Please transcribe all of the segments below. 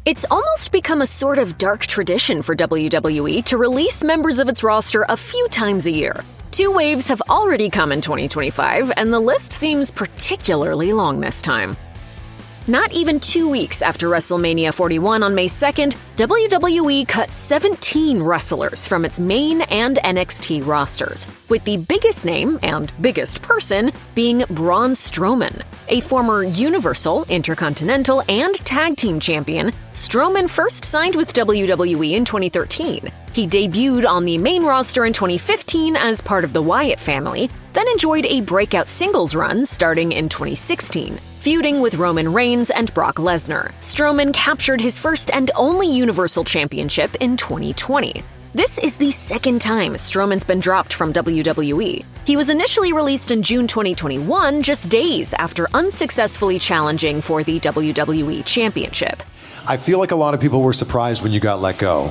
It's almost become a sort of dark tradition for WWE to release members of its roster a few times a year. 2 waves have already come in 2025, and the list seems particularly long this time. Not even 2 weeks after WrestleMania 41 on May 2nd, WWE cut 17 wrestlers from its main and NXT rosters, with the biggest name and biggest person being Braun Strowman. A former Universal, Intercontinental, and Tag Team Champion, Strowman first signed with WWE in 2013. He debuted on the main roster in 2015 as part of the Wyatt family, then enjoyed a breakout singles run starting in 2016. Feuding with Roman Reigns and Brock Lesnar, Strowman captured his first and only Universal Championship in 2020. This is the second time Strowman's been dropped from WWE. He was initially released in June 2021, just days after unsuccessfully challenging for the WWE Championship. I feel like a lot of people were surprised when you got let go.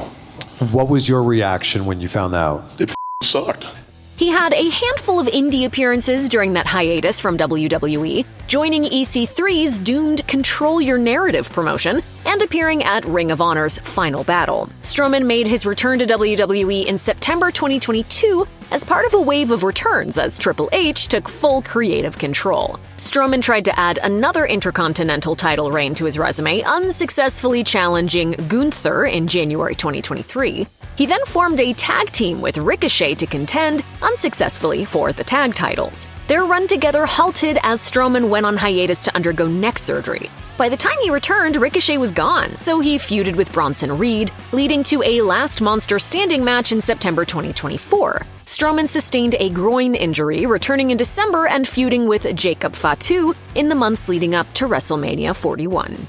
What was your reaction when you found out? It sucked. He had a handful of indie appearances during that hiatus from WWE, joining EC3's doomed Control Your Narrative promotion and appearing at Ring of Honor's Final Battle. Strowman made his return to WWE in September 2022 as part of a wave of returns as Triple H took full creative control. Strowman tried to add another Intercontinental title reign to his resume, unsuccessfully challenging Gunther in January 2023. He then formed a tag team with Ricochet to contend, unsuccessfully, for the tag titles. Their run together halted as Strowman went on hiatus to undergo neck surgery. By the time he returned, Ricochet was gone, so he feuded with Bronson Reed, leading to a last monster standing match in September 2024. Strowman sustained a groin injury, returning in December and feuding with Jacob Fatu in the months leading up to WrestleMania 41.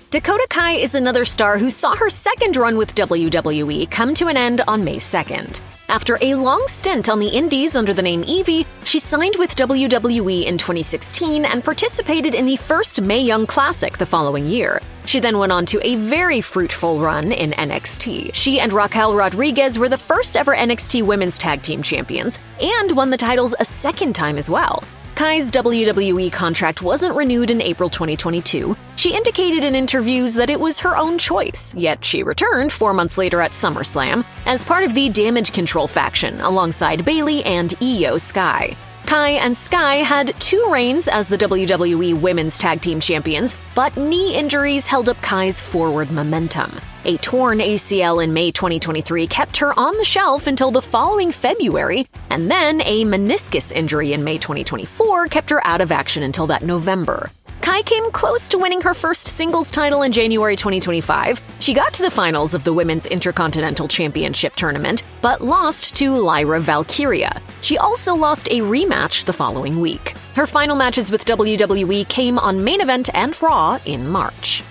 Dakota Kai is another star who saw her second run with WWE come to an end on May 2nd. After a long stint on the Indies under the name Evie, she signed with WWE in 2016 and participated in the first Mae Young Classic the following year. She then went on to a very fruitful run in NXT. She and Raquel Rodriguez were the first ever NXT Women's Tag Team Champions and won the titles a second time as well. Kai's WWE contract wasn't renewed in April 2022. She indicated in interviews that it was her own choice, yet she returned 4 months later at SummerSlam as part of the Damage Control faction alongside Bayley and Io Sky. Kai and Sky had 2 reigns as the WWE Women's Tag Team Champions, but knee injuries held up Kai's forward momentum. A torn ACL in May 2023 kept her on the shelf until the following February, and then a meniscus injury in May 2024 kept her out of action until that November. Kai came close to winning her first singles title in January 2025. She got to the finals of the Women's Intercontinental Championship tournament, but lost to Lyra Valkyria. She also lost a rematch the following week. Her final matches with WWE came on Main Event and Raw in March.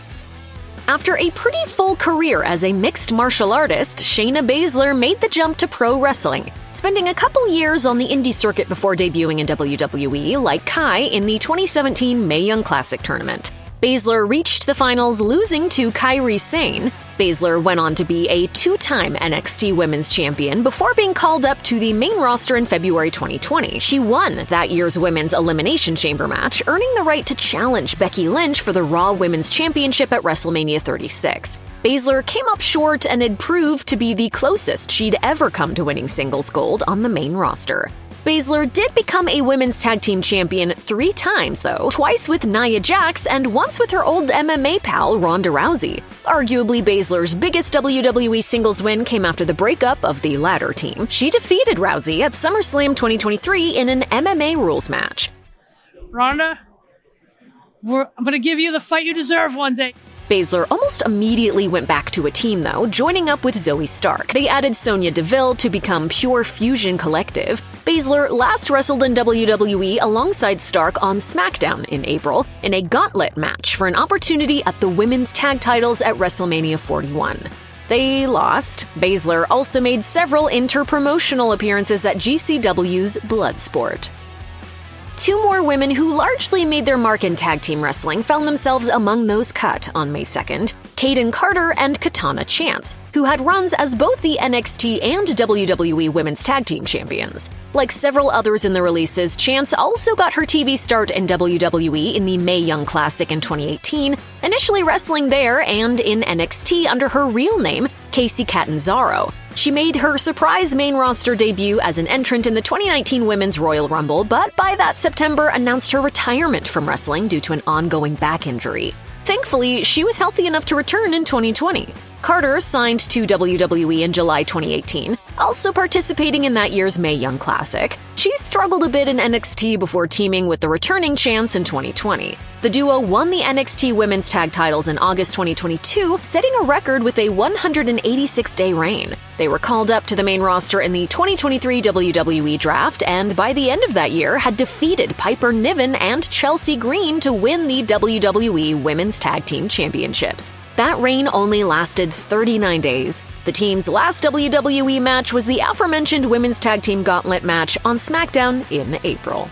After a pretty full career as a mixed martial artist, Shayna Baszler made the jump to pro wrestling, spending a couple years on the indie circuit before debuting in WWE, like Kai in the 2017 Mae Young Classic tournament. Baszler reached the finals, losing to Kairi Sane. Baszler went on to be a 2-time NXT Women's Champion before being called up to the main roster in February 2020. She won that year's Women's Elimination Chamber match, earning the right to challenge Becky Lynch for the Raw Women's Championship at WrestleMania 36. Baszler came up short and had proved to be the closest she'd ever come to winning singles gold on the main roster. Baszler did become a women's tag team champion 3 times, though, twice with Nia Jax and once with her old MMA pal Ronda Rousey. Arguably, Baszler's biggest WWE singles win came after the breakup of the latter team. She defeated Rousey at SummerSlam 2023 in an MMA rules match. Ronda, I'm gonna give you the fight you deserve one day. Baszler almost immediately went back to a team, though, joining up with Zoe Stark. They added Sonya Deville to become Pure Fusion Collective. Baszler last wrestled in WWE alongside Stark on SmackDown in April in a gauntlet match for an opportunity at the women's tag titles at WrestleMania 41. They lost. Baszler also made several inter-promotional appearances at GCW's Bloodsport. Two more women who largely made their mark in tag team wrestling found themselves among those cut on May 2nd, Kayden Carter and Katana Chance, who had runs as both the NXT and WWE Women's Tag Team Champions. Like several others in the releases, Chance also got her TV start in WWE in the Mae Young Classic in 2018, initially wrestling there and in NXT under her real name, Casey Catanzaro. She made her surprise main roster debut as an entrant in the 2019 Women's Royal Rumble, but by that September announced her retirement from wrestling due to an ongoing back injury. Thankfully, she was healthy enough to return in 2020. Carter signed to WWE in July 2018, also participating in that year's Mae Young Classic. She struggled a bit in NXT before teaming with the returning Chance in 2020. The duo won the NXT Women's Tag Titles in August 2022, setting a record with a 186-day reign. They were called up to the main roster in the 2023 WWE Draft, and by the end of that year had defeated Piper Niven and Chelsea Green to win the WWE Women's Tag Team Championships. That reign only lasted 39 days. The team's last WWE match was the aforementioned Women's Tag Team Gauntlet match on SmackDown in April.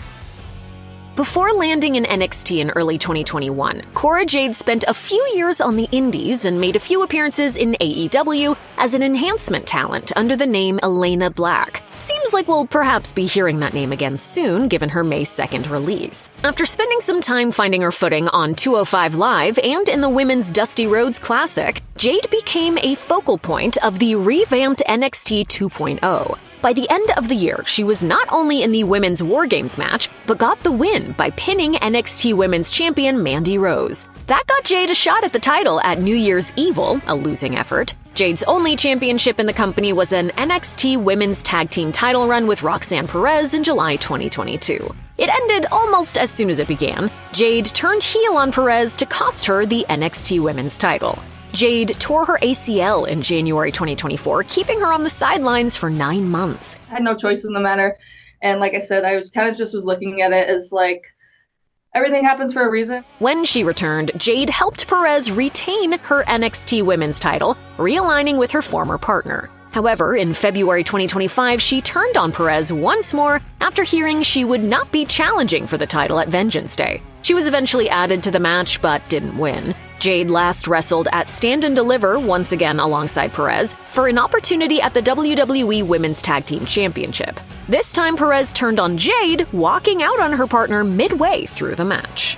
Before landing in NXT in early 2021, Cora Jade spent a few years on the Indies and made a few appearances in AEW as an enhancement talent under the name Elena Black. Seems like we'll perhaps be hearing that name again soon, given her May 2nd release. After spending some time finding her footing on 205 Live and in the Women's Dusty Rhodes Classic, Jade became a focal point of the revamped NXT 2.0. By the end of the year, she was not only in the Women's War Games match, but got the win by pinning NXT Women's Champion Mandy Rose. That got Jade a shot at the title at New Year's Evil, a losing effort. Jade's only championship in the company was an NXT Women's Tag Team title run with Roxanne Perez in July 2022. It ended almost as soon as it began. Jade turned heel on Perez to cost her the NXT Women's title. Jade tore her ACL in January 2024, keeping her on the sidelines for 9 months. I had no choice in the matter. And like I said, I was looking at it as like, everything happens for a reason. When she returned, Jade helped Perez retain her NXT Women's title, realigning with her former partner. However, in February 2025, she turned on Perez once more after hearing she would not be challenging for the title at Vengeance Day. She was eventually added to the match, but didn't win. Jade last wrestled at Stand and Deliver, once again alongside Perez, for an opportunity at the WWE Women's Tag Team Championship. This time Perez turned on Jade, walking out on her partner midway through the match.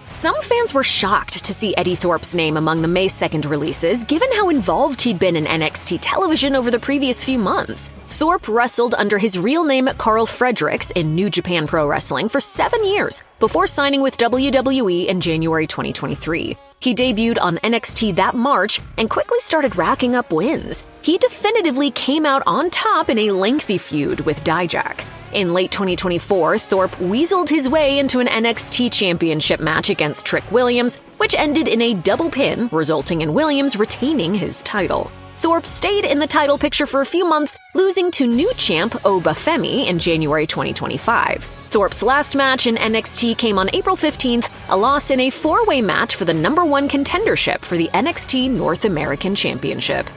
Some fans were shocked to see Eddy Thorpe's name among the May 2nd releases, given how involved he'd been in NXT television over the previous few months. Thorpe wrestled under his real name Karl Fredericks in New Japan Pro Wrestling for 7 years, before signing with WWE in January 2023. He debuted on NXT that March and quickly started racking up wins. He definitively came out on top in a lengthy feud with Dijak. In late 2024, Thorpe weaseled his way into an NXT championship match against Trick Williams, which ended in a double pin, resulting in Williams retaining his title. Thorpe stayed in the title picture for a few months, losing to new champ Obafemi in January 2025. Thorpe's last match in NXT came on April 15th, a loss in a four-way match for the #1 contendership for the NXT North American Championship.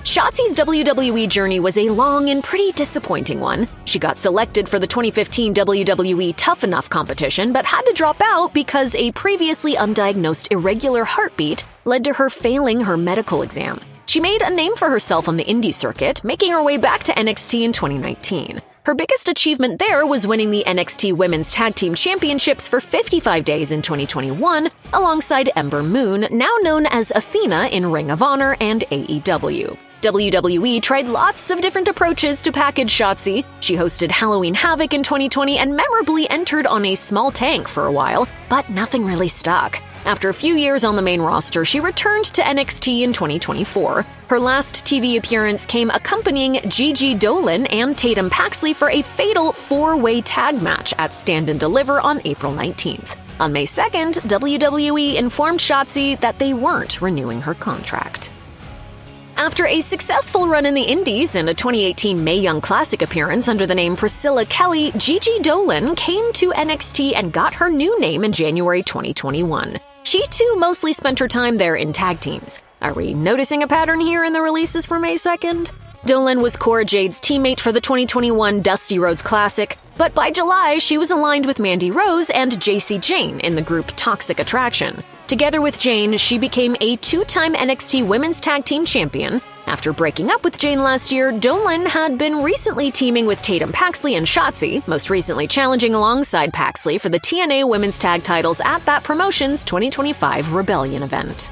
Shotzi's WWE journey was a long and pretty disappointing one. She got selected for the 2015 WWE Tough Enough competition, but had to drop out because a previously undiagnosed irregular heartbeat led to her failing her medical exam. She made a name for herself on the indie circuit, making her way back to NXT in 2019. Her biggest achievement there was winning the NXT Women's Tag Team Championships for 55 days in 2021, alongside Ember Moon, now known as Athena in Ring of Honor and AEW. WWE tried lots of different approaches to package Shotzi. She hosted Halloween Havoc in 2020 and memorably entered on a small tank for a while, but nothing really stuck. After a few years on the main roster, she returned to NXT in 2024. Her last TV appearance came accompanying Gigi Dolin and Tatum Paxley for a fatal four-way tag match at Stand and Deliver on April 19th. On May 2nd, WWE informed Shotzi that they weren't renewing her contract. After a successful run in the Indies and a 2018 Mae Young Classic appearance under the name Priscilla Kelly, Gigi Dolin came to NXT and got her new name in January 2021. She too mostly spent her time there in tag teams. Are we noticing a pattern here in the releases for May 2nd? Dolin was Cora Jade's teammate for the 2021 Dusty Rhodes Classic, but by July, she was aligned with Mandy Rose and JC Jane in the group Toxic Attraction. Together with Jane, she became a two-time NXT Women's Tag Team Champion. After breaking up with Jane last year, Dolin had been recently teaming with Tatum Paxley and Shotzi, most recently challenging alongside Paxley for the TNA Women's Tag titles at that promotion's 2025 Rebellion event.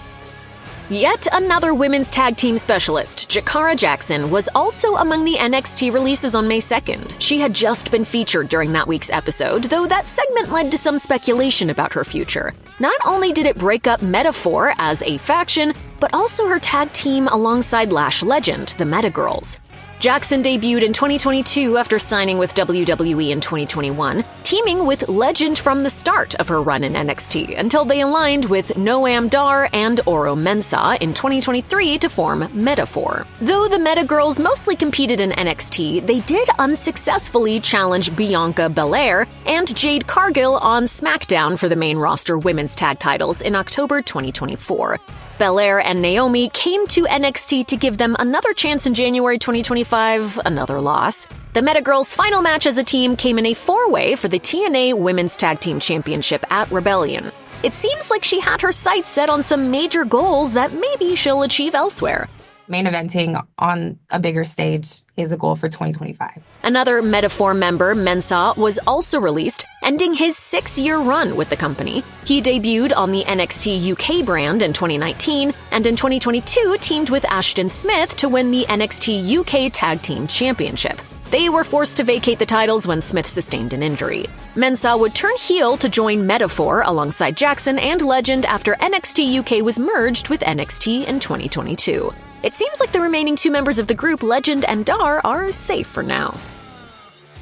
Yet another women's tag team specialist, Jakara Jackson, was also among the NXT releases on May 2nd. She had just been featured during that week's episode, though that segment led to some speculation about her future. Not only did it break up Metaphor as a faction, but also her tag team alongside Lash Legend, the Metagirls. Jackson debuted in 2022 after signing with WWE in 2021, teaming with Legend from the start of her run in NXT until they aligned with Noam Dar and Oro Mensah in 2023 to form Metaphor. Though the Metagirls mostly competed in NXT, they did unsuccessfully challenge Bianca Belair and Jade Cargill on SmackDown for the main roster women's tag titles in October 2024. Belair and Naomi came to NXT to give them another chance in January 2025, another loss. The Metagirls' final match as a team came in a four-way for the TNA Women's Tag Team Championship at Rebellion. It seems like she had her sights set on some major goals that maybe she'll achieve elsewhere. Main eventing on a bigger stage is a goal for 2025. Another Metaphor member, Mensah, was also released, ending his 6-year run with the company. He debuted on the NXT UK brand in 2019, and in 2022 teamed with Ashton Smith to win the NXT UK Tag Team Championship. They were forced to vacate the titles when Smith sustained an injury. Mensah would turn heel to join Metaphor alongside Jackson and Legend after NXT UK was merged with NXT in 2022. It seems like the remaining two members of the group, Legend and Dar, are safe for now.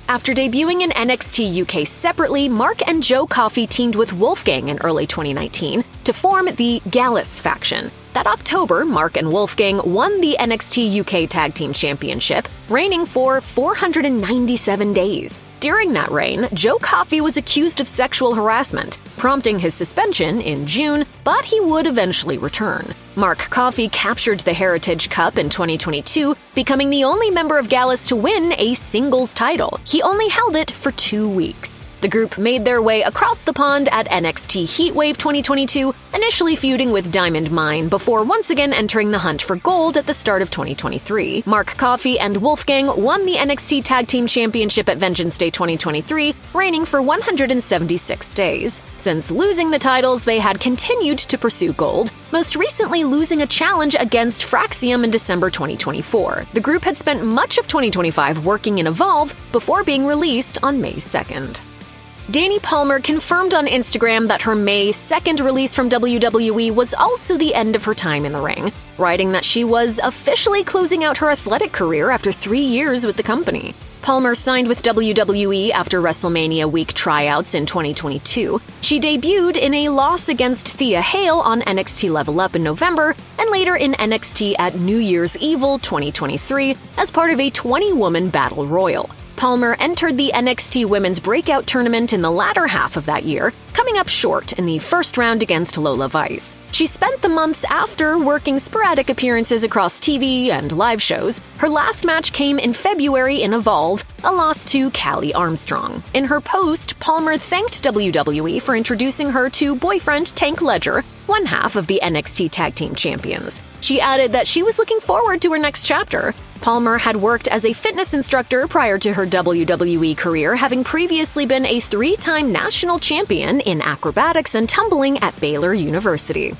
After debuting in NXT UK separately, Mark and Joe Coffey teamed with Wolfgang in early 2019 to form the Gallus faction. That October, Mark and Wolfgang won the NXT UK Tag Team Championship, reigning for 497 days. During that reign, Joe Coffey was accused of sexual harassment, prompting his suspension in June, but he would eventually return. Mark Coffey captured the Heritage Cup in 2022, becoming the only member of Gallus to win a singles title. He only held it for 2 weeks. The group made their way across the pond at NXT Heatwave 2022, initially feuding with Diamond Mine before once again entering the hunt for gold at the start of 2023. Mark Coffey and Wolfgang won the NXT Tag Team Championship at Vengeance Day 2023, reigning for 176 days. Since losing the titles, they had continued to pursue gold, most recently losing a challenge against Fraxium in December 2024. The group had spent much of 2025 working in Evolve before being released on May 2nd. Dani Palmer confirmed on Instagram that her May 2nd release from WWE was also the end of her time in the ring, writing that she was officially closing out her athletic career after 3 years with the company. Palmer signed with WWE after WrestleMania week tryouts in 2022. She debuted in a loss against Thea Hale on NXT Level Up in November, and later in NXT at New Year's Evil 2023 as part of a 20-woman battle royal. Palmer entered the NXT Women's Breakout Tournament in the latter half of that year, coming up short in the first round against Lola Vice. She spent the months after working sporadic appearances across TV and live shows. Her last match came in February in Evolve, a loss to Callie Armstrong. In her post, Palmer thanked WWE for introducing her to boyfriend Tank Ledger, one half of the NXT Tag Team Champions. She added that she was looking forward to her next chapter. Palmer had worked as a fitness instructor prior to her WWE career, having previously been a 3-time national champion in acrobatics and tumbling at Baylor University.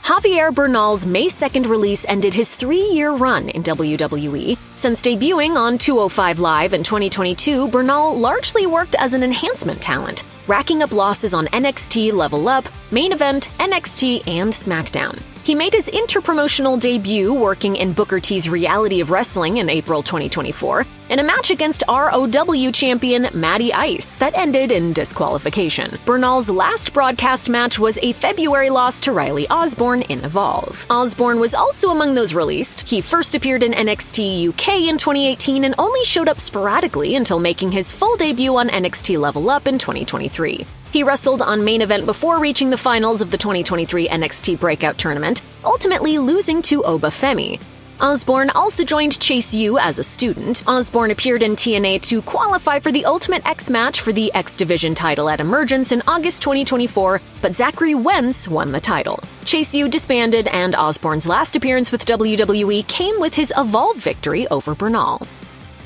Javier Bernal's May 2nd release ended his 3-year run in WWE. Since debuting on 205 Live in 2022, Bernal largely worked as an enhancement talent, racking up losses on NXT Level Up, Main Event, NXT, and SmackDown. He made his interpromotional debut working in Booker T's Reality of Wrestling in April 2024 in a match against ROW champion Matty Ice that ended in disqualification. Bernal's last broadcast match was a February loss to Riley Osborne in Evolve. Osborne was also among those released. He first appeared in NXT UK in 2018 and only showed up sporadically until making his full debut on NXT Level Up in 2023. He wrestled on Main Event before reaching the finals of the 2023 NXT Breakout Tournament, ultimately losing to Oba Femi. Osborne also joined Chase U as a student. Osborne appeared in TNA to qualify for the Ultimate X match for the X Division title at Emergence in August 2024, but Zachary Wentz won the title. Chase U disbanded, and Osborne's last appearance with WWE came with his Evolve victory over Bernal.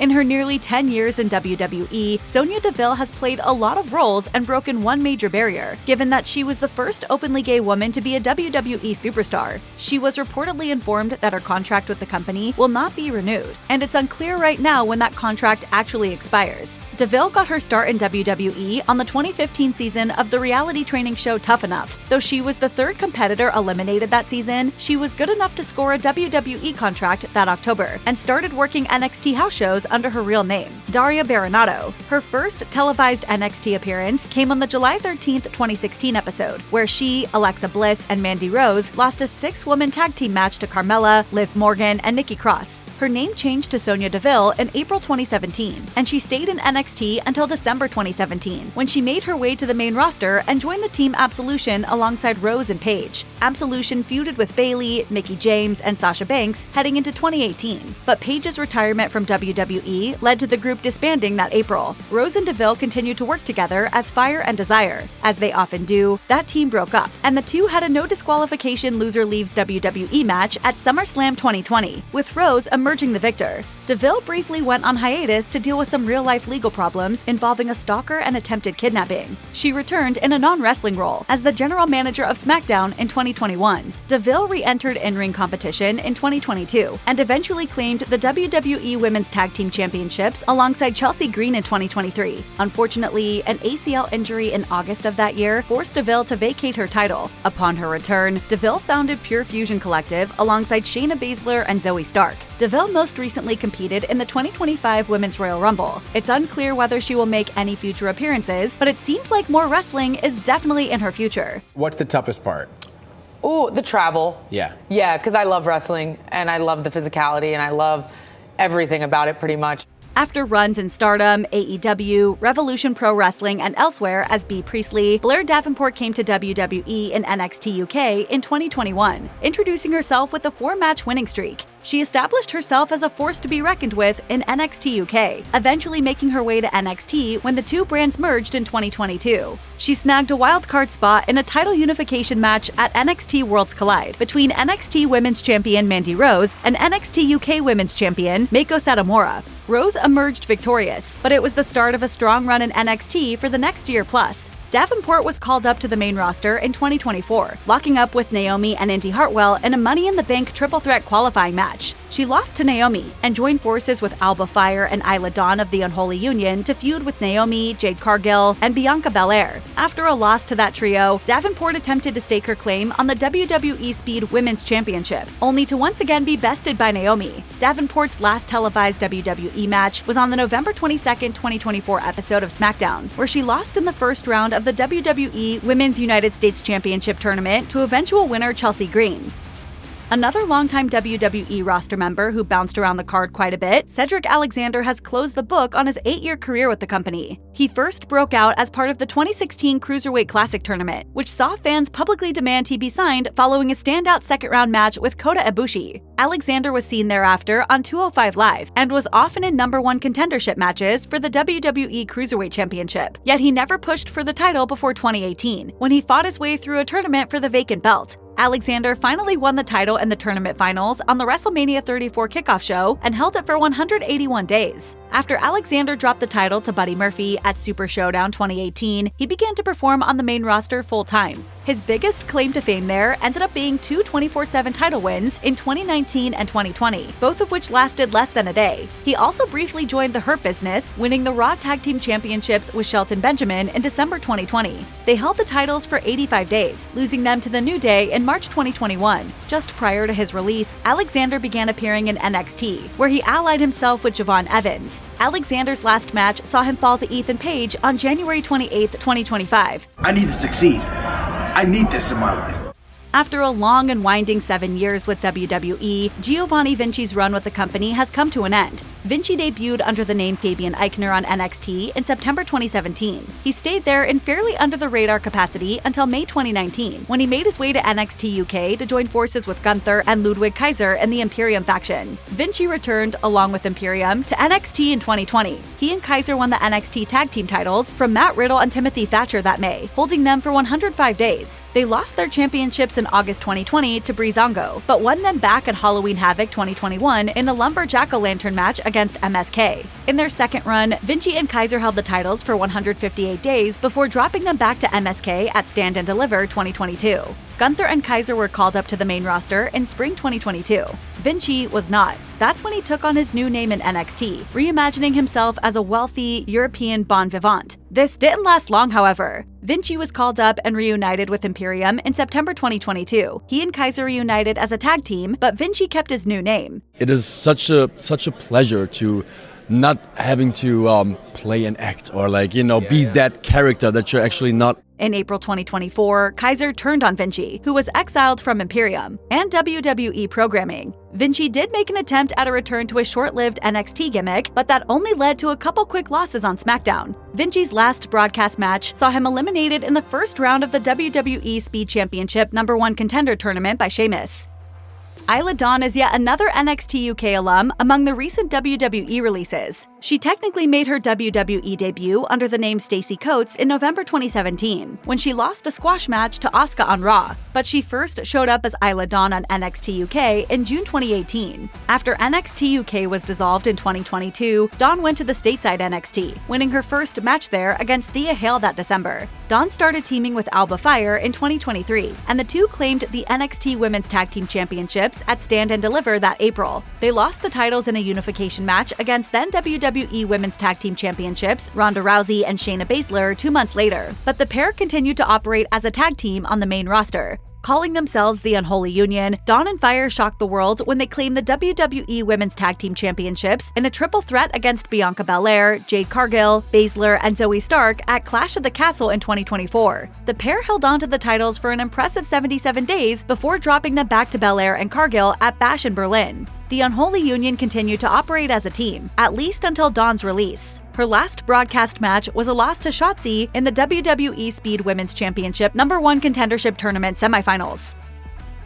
In her nearly 10 years in WWE, Sonya Deville has played a lot of roles and broken one major barrier, given that she was the first openly gay woman to be a WWE superstar. She was reportedly informed that her contract with the company will not be renewed, and it's unclear right now when that contract actually expires. Deville got her start in WWE on the 2015 season of the reality training show Tough Enough. Though she was the third competitor eliminated that season, she was good enough to score a WWE contract that October, and started working NXT house shows under her real name, Daria Baronato. Her first televised NXT appearance came on the July 13, 2016 episode, where she, Alexa Bliss, and Mandy Rose lost a 6-woman tag team match to Carmella, Liv Morgan, and Nikki Cross. Her name changed to Sonya Deville in April 2017, and she stayed in NXT until December 2017, when she made her way to the main roster and joined the team Absolution alongside Rose and Paige. Absolution feuded with Bayley, Mickie James, and Sasha Banks heading into 2018, but Paige's retirement from WWE led to the group disbanding that April. Rose and Deville continued to work together as Fire and Desire. As they often do, that team broke up, and the two had a no disqualification loser leaves WWE match at SummerSlam 2020, with Rose emerging the victor. Deville briefly went on hiatus to deal with some real-life legal problems involving a stalker and attempted kidnapping. She returned in a non-wrestling role as the general manager of SmackDown in 2021. Deville re-entered in-ring competition in 2022 and eventually claimed the WWE Women's Tag Team Championships alongside Chelsea Green in 2023. Unfortunately, an ACL injury in August of that year forced Deville to vacate her title. Upon her return, Deville founded Pure Fusion Collective alongside Shayna Baszler and Zoe Stark. Deville most recently competed in the 2025 Women's Royal Rumble. It's unclear whether she will make any future appearances, but it seems like more wrestling is definitely in her future. What's the toughest part? Oh, the travel. Yeah. Yeah, because I love wrestling, and I love the physicality, and I love everything about it pretty much. After runs in Stardom, AEW, Revolution Pro Wrestling, and elsewhere as Bea Priestley, Blair Davenport came to WWE in NXT UK in 2021, introducing herself with a 4-match winning streak. She established herself as a force to be reckoned with in NXT UK, eventually making her way to NXT when the two brands merged in 2022. She snagged a wildcard spot in a title unification match at NXT Worlds Collide between NXT Women's Champion Mandy Rose and NXT UK Women's Champion Meiko Satomura. Rose emerged victorious, but it was the start of a strong run in NXT for the next year plus. Davenport was called up to the main roster in 2024, locking up with Naomi and Indy Hartwell in a Money in the Bank triple threat qualifying match. She lost to Naomi and joined forces with Alba Fire and Isla Dawn of the Unholy Union to feud with Naomi, Jade Cargill, and Bianca Belair. After a loss to that trio, Davenport attempted to stake her claim on the WWE Speed Women's Championship, only to once again be bested by Naomi. Davenport's last televised WWE match was on the November 22, 2024 episode of SmackDown, where she lost in the first round of the WWE Women's United States Championship tournament to eventual winner Chelsea Green. Another longtime WWE roster member who bounced around the card quite a bit, Cedric Alexander has closed the book on his 8-year career with the company. He first broke out as part of the 2016 Cruiserweight Classic tournament, which saw fans publicly demand he be signed following a standout second-round match with Kota Ibushi. Alexander was seen thereafter on 205 Live and was often in #1 contendership matches for the WWE Cruiserweight Championship. Yet he never pushed for the title before 2018, when he fought his way through a tournament for the vacant belt. Alexander finally won the title in the tournament finals on the WrestleMania 34 kickoff show and held it for 181 days. After Alexander dropped the title to Buddy Murphy at Super Showdown 2018, he began to perform on the main roster full-time. His biggest claim to fame there ended up being 2 24/7 title wins in 2019 and 2020, both of which lasted less than a day. He also briefly joined the Hurt Business, winning the Raw Tag Team Championships with Shelton Benjamin in December 2020. They held the titles for 85 days, losing them to the New Day in March 2021. Just prior to his release, Alexander began appearing in NXT, where he allied himself with Javon Evans. Alexander's last match saw him fall to Ethan Page on January 28, 2025. I need to succeed. I need this in my life. After a long and winding 7 years with WWE, Giovanni Vinci's run with the company has come to an end. Vinci debuted under the name Fabian Eichner on NXT in September 2017. He stayed there in fairly under-the-radar capacity until May 2019, when he made his way to NXT UK to join forces with Gunther and Ludwig Kaiser in the Imperium faction. Vinci returned, along with Imperium, to NXT in 2020. He and Kaiser won the NXT Tag Team titles from Matt Riddle and Timothy Thatcher that May, holding them for 105 days. They lost their championships in August 2020 to Breezango, but won them back at Halloween Havoc 2021 in a Lumberjack-o'-lantern match against MSK. In their second run, Vinci and Kaiser held the titles for 158 days before dropping them back to MSK at Stand and Deliver 2022. Gunther and Kaiser were called up to the main roster in spring 2022. Vinci was not. That's when he took on his new name in NXT, reimagining himself as a wealthy European bon vivant. This didn't last long, however. Vinci was called up and reunited with Imperium in September 2022. He and Kaiser reunited as a tag team, but Vinci kept his new name. It is such a pleasure to not having to play an act or be that character that you're actually not. In April 2024, Kaiser turned on Vinci, who was exiled from Imperium and WWE programming. Vinci did make an attempt at a return to his short-lived NXT gimmick, but that only led to a couple quick losses on SmackDown. Vinci's last broadcast match saw him eliminated in the first round of the WWE Speed Championship #1 Contender Tournament by Sheamus. Isla Dawn is yet another NXT UK alum among the recent WWE releases. She technically made her WWE debut under the name Stacey Coates in November 2017, when she lost a squash match to Asuka on Raw, but she first showed up as Isla Dawn on NXT UK in June 2018. After NXT UK was dissolved in 2022, Dawn went to the stateside NXT, winning her first match there against Thea Hale that December. Dawn started teaming with Alba Fire in 2023, and the two claimed the NXT Women's Tag Team Championships at Stand and Deliver that April. They lost the titles in a unification match against then WWE Women's Tag Team Championships Ronda Rousey and Shayna Baszler 2 months later, but the pair continued to operate as a tag team on the main roster. Calling themselves the Unholy Union, Dawn and Fire shocked the world when they claimed the WWE Women's Tag Team Championships in a triple threat against Bianca Belair, Jade Cargill, Baszler, and Zoe Stark at Clash of the Castle in 2024. The pair held on to the titles for an impressive 77 days before dropping them back to Belair and Cargill at Bash in Berlin. The Unholy Union continued to operate as a team, at least until Dawn's release. Her last broadcast match was a loss to Shotzi in the WWE Speed Women's Championship #1 Contendership Tournament semifinals.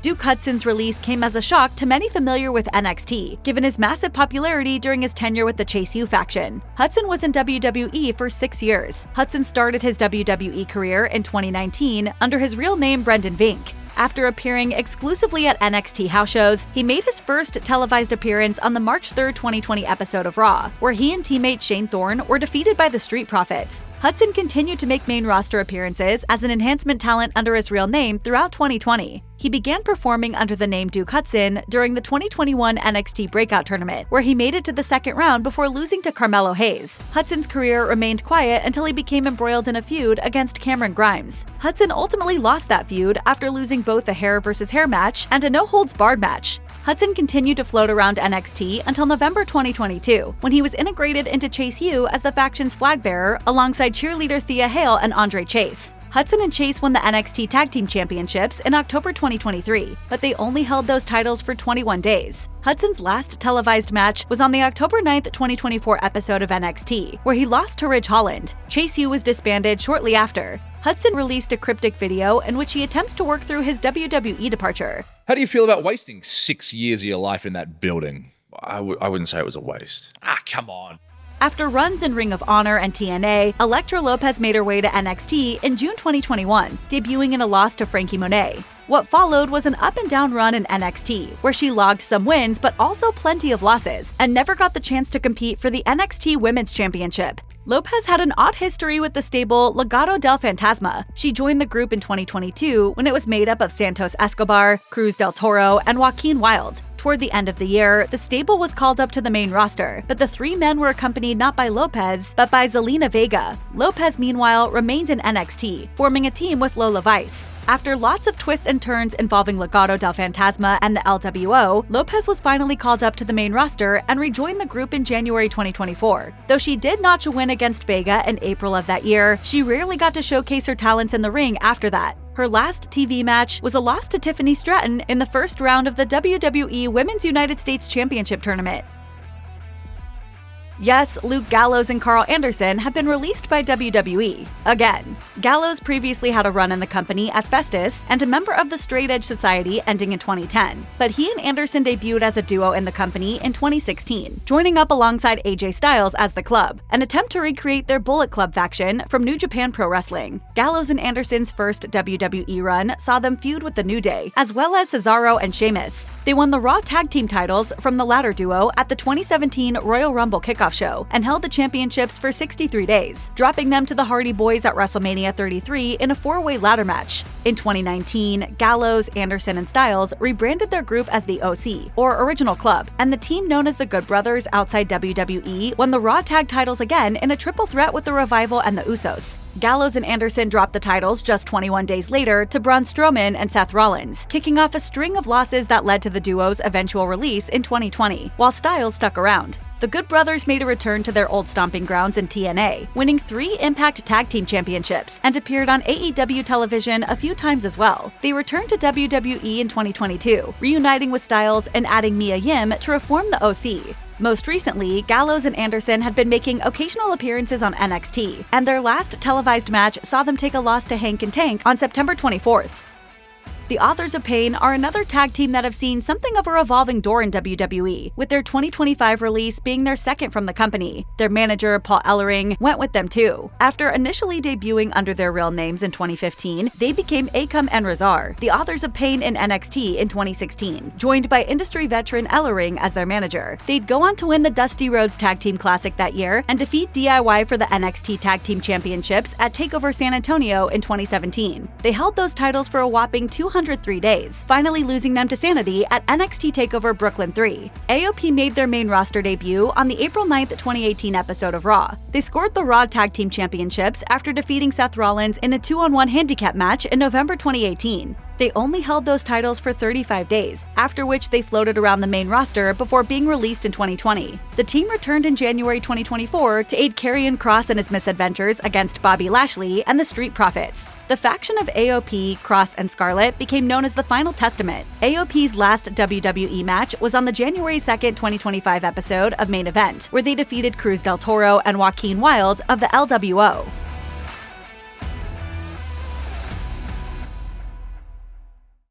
Duke Hudson's release came as a shock to many familiar with NXT, given his massive popularity during his tenure with the Chase U faction. Hudson was in WWE for 6 years. Hudson started his WWE career in 2019 under his real name Brendan Vink. After appearing exclusively at NXT house shows, he made his first televised appearance on the March 3, 2020 episode of Raw, where he and teammate Shane Thorne were defeated by the Street Profits. Hudson continued to make main roster appearances as an enhancement talent under his real name throughout 2020. He began performing under the name Duke Hudson during the 2021 NXT Breakout Tournament, where he made it to the second round before losing to Carmelo Hayes. Hudson's career remained quiet until he became embroiled in a feud against Cameron Grimes. Hudson ultimately lost that feud after losing both a hair versus hair match and a no-holds-barred match. Hudson continued to float around NXT until November 2022, when he was integrated into Chase U as the faction's flag bearer alongside cheerleader Thea Hale and Andre Chase. Hudson and Chase won the NXT Tag Team Championships in October 2023, but they only held those titles for 21 days. Hudson's last televised match was on the October 9, 2024 episode of NXT, where he lost to Ridge Holland. Chase U was disbanded shortly after. Hudson released a cryptic video in which he attempts to work through his WWE departure. How do you feel about wasting 6 years of your life in that building? I wouldn't say it was a waste. Come on. After runs in Ring of Honor and TNA, Elektra Lopez made her way to NXT in June 2021, debuting in a loss to Frankie Monet. What followed was an up-and-down run in NXT, where she logged some wins but also plenty of losses, and never got the chance to compete for the NXT Women's Championship. Lopez had an odd history with the stable Legado del Fantasma. She joined the group in 2022 when it was made up of Santos Escobar, Cruz del Toro, and Joaquin Wilde. Toward the end of the year, the stable was called up to the main roster, but the three men were accompanied not by Lopez, but by Zelina Vega. Lopez, meanwhile, remained in NXT, forming a team with Lola Vice. After lots of twists and turns involving Legado del Fantasma and the LWO, Lopez was finally called up to the main roster and rejoined the group in January 2024. Though she did notch a win against Vega in April of that year, she rarely got to showcase her talents in the ring after that. Her last TV match was a loss to Tiffany Stratton in the first round of the WWE Women's United States Championship Tournament. Yes, Luke Gallows and Karl Anderson have been released by WWE. Again. Gallows previously had a run in the company as Festus and a member of the Straight Edge Society ending in 2010, but he and Anderson debuted as a duo in the company in 2016, joining up alongside AJ Styles as the Club, an attempt to recreate their Bullet Club faction from New Japan Pro Wrestling. Gallows and Anderson's first WWE run saw them feud with the New Day, as well as Cesaro and Sheamus. They won the Raw Tag Team titles from the latter duo at the 2017 Royal Rumble Kickoff show and held the championships for 63 days, dropping them to the Hardy Boys at WrestleMania 33 in a 4-way ladder match. In 2019, Gallows, Anderson, and Styles rebranded their group as the OC, or Original Club, and the team known as the Good Brothers outside WWE won the Raw Tag titles again in a triple threat with the Revival and the Usos. Gallows and Anderson dropped the titles just 21 days later to Braun Strowman and Seth Rollins, kicking off a string of losses that led to the duo's eventual release in 2020, while Styles stuck around. The Good Brothers made a return to their old stomping grounds in TNA, winning 3 Impact Tag Team Championships, and appeared on AEW television a few times as well. They returned to WWE in 2022, reuniting with Styles and adding Mia Yim to reform the OC. Most recently, Gallows and Anderson had been making occasional appearances on NXT, and their last televised match saw them take a loss to Hank and Tank on September 24th. The Authors of Pain are another tag team that have seen something of a revolving door in WWE, with their 2025 release being their second from the company. Their manager, Paul Ellering, went with them too. After initially debuting under their real names in 2015, they became Akam and Rezar, the Authors of Pain in NXT in 2016, joined by industry veteran Ellering as their manager. They'd go on to win the Dusty Rhodes Tag Team Classic that year and defeat DIY for the NXT Tag Team Championships at TakeOver San Antonio in 2017. They held those titles for a whopping 203 days, finally losing them to Sanity at NXT TakeOver Brooklyn 3. AOP made their main roster debut on the April 9th, 2018 episode of Raw. They scored the Raw Tag Team Championships after defeating Seth Rollins in a 2-on-1 handicap match in November 2018. They only held those titles for 35 days, after which they floated around the main roster before being released in 2020. The team returned in January 2024 to aid Karrion Kross in his misadventures against Bobby Lashley and the Street Profits. The faction of AOP, Kross, and Scarlett became known as the Final Testament. AOP's last WWE match was on the January 2nd, 2025 episode of Main Event, where they defeated Cruz del Toro and Joaquin Wilde of the LWO.